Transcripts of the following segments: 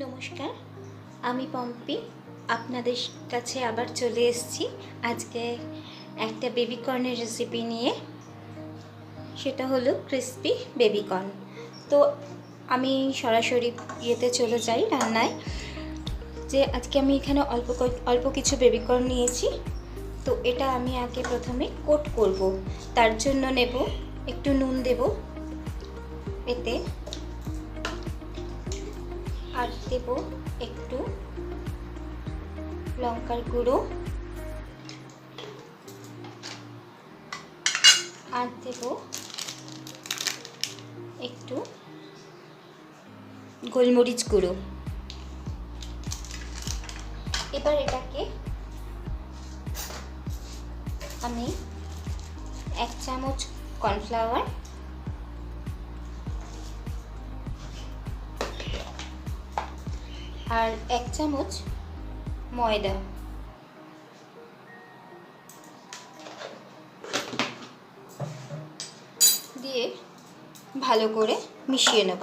নমস্কার, আমি পম্পি আপনাদের কাছে আবার চলে এসেছি আজকে একটা বেবি কর্নের রেসিপি নিয়ে। সেটা হলো ক্রিসপি বেবি কর্ন। তো আমি সরাসরি ইয়েতে চলে যাই রান্নায়। যে আজকে আমি এখানে অল্প কিছু বেবি কর্ন নিয়েছি। তো এটা আমি আগে প্রথমে কোট করব। তার জন্য নেব একটু নুন দেব এতে, আর দেব একটু লঙ্কার গুঁড়ো, আর দেব একটু গোলমরিচ গুঁড়ো। এবার এটাকে আমি 1 চামচ কর্নফ্লাওয়ার, আর 1 চামচ ময়দা দিয়ে ভালো করে মিশিয়ে নেব।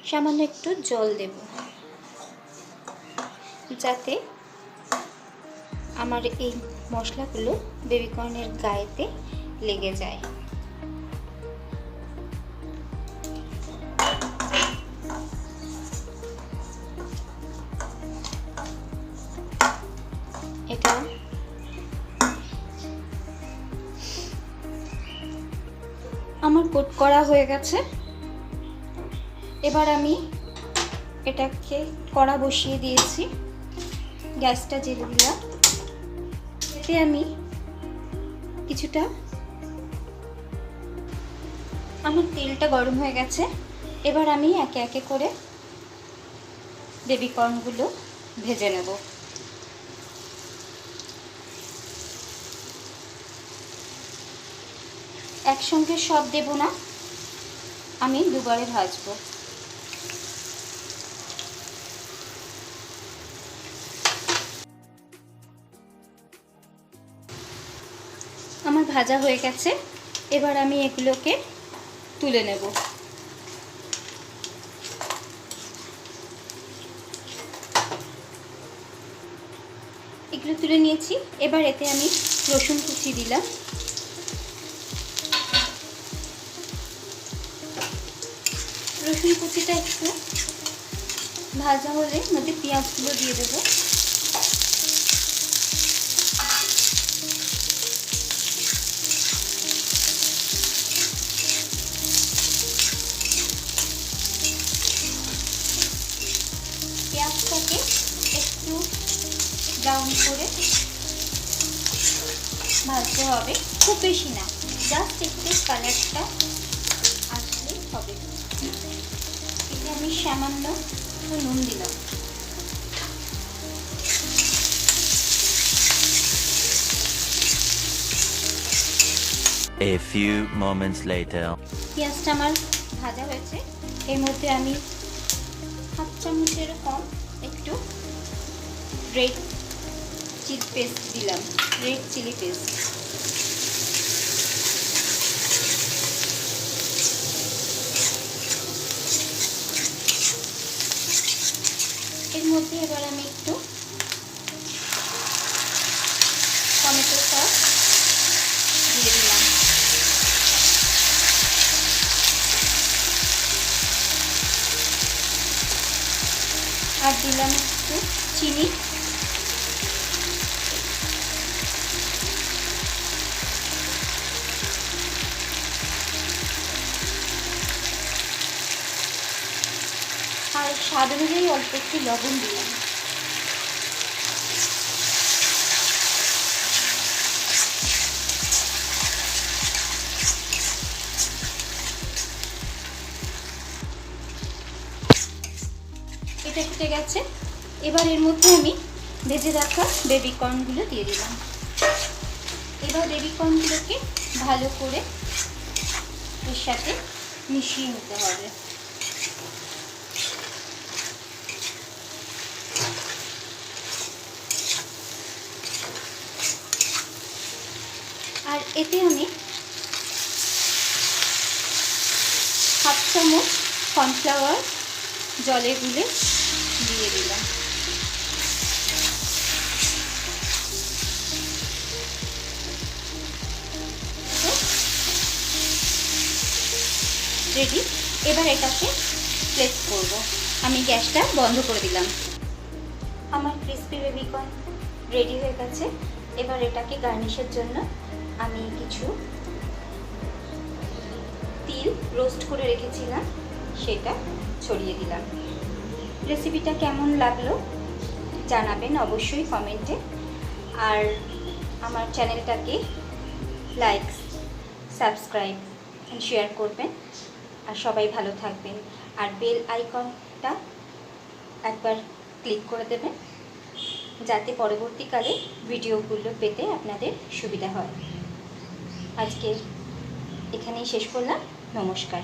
সামান্য একটু জল দেব যাতে আমার এই মশলাগুলো বেবি কর্নের গায়েতে লেগে যায়। এটা আমার কোট করা হয়ে গেছে। এবার আমি এটাকে কড়া বসিয়ে দিয়েছি, গ্যাসটা জ্বেলে দিলাম। এতে আমি কিছুটা, আমার তেলটা গরম হয়ে গেছে। এবার আমি একে একে করে বেবি কর্নগুলো ভেজে নেব। একসঙ্গে সব দেব না, আমি দুবারে ভাজবো। আমার ভাজা হয়ে গেছে। এবার আমি এগুলোকে তুলে নেব। এগুলো তুলে নিয়েছি। এবার এতে আমি রসুন কুচি দিলাম, রসুন কুচিটা একটু ভাজা হলে মধ্যে পেঁয়াজগুলো দিয়ে দেবো। পেঁয়াজটাকে একটু ব্রাউন করে ভাজতে হবে, খুব বেশি না, জাস্ট একটু কালারটা আসলে হবে। এতে আমি সামান্য একটু নুন দিলাম। A few moments later. পেঁয়াজটা আমার ভাজা হয়েছে। এর মধ্যে আমি 1/2 চামচের কম একটু রেড চিলি পেস্ট দিলাম, রেড চিলি পেস্ট। এর মধ্যে এবার আমি একটু টমেটো সস দিয়ে দিলাম, আর দিলাম একটু চিনি। আর স্বাদ অনুযায়ী অল্প একটু লবণ দিলাম। এটা ফুটে গেছে। এবার এর মধ্যে আমি ভেজে রাখা বেবি কর্নগুলো দিয়ে দিলাম। এবার বেবি কর্নগুলোকে ভালো করে এর সাথে মিশিয়ে নিতে হবে। আর এতে আমি 1/2 চামচ কর্নফ্লাওয়ার জলে গুলে দিয়ে দিলাম। রেডি। এবার এটাকে প্লেট করব। আমি গ্যাসটা বন্ধ করে দিলাম। আমার ক্রিসপি বেবিকর্ন রেডি হয়ে গেছে। এবার এটাকে গার্নিশের জন্য আমি কিছু তিল রোস্ট করে রেখেছিলাম সেটা ছড়িয়ে দিলাম। রেসিপিটা কেমন লাগলো জানাবেন অবশ্যই কমেন্টে। আর আমার চ্যানেলটাকে লাইক, সাবস্ক্রাইব এন্ড শেয়ার করবেন। আর সবাই ভালো থাকবেন। আর বেল আইকনটা একবার ক্লিক করে দেবেন যাতে পরবর্তীকালে ভিডিওগুলো পেতে আপনাদের সুবিধা হয়। আজকে এখানেই শেষ করলাম। নমস্কার।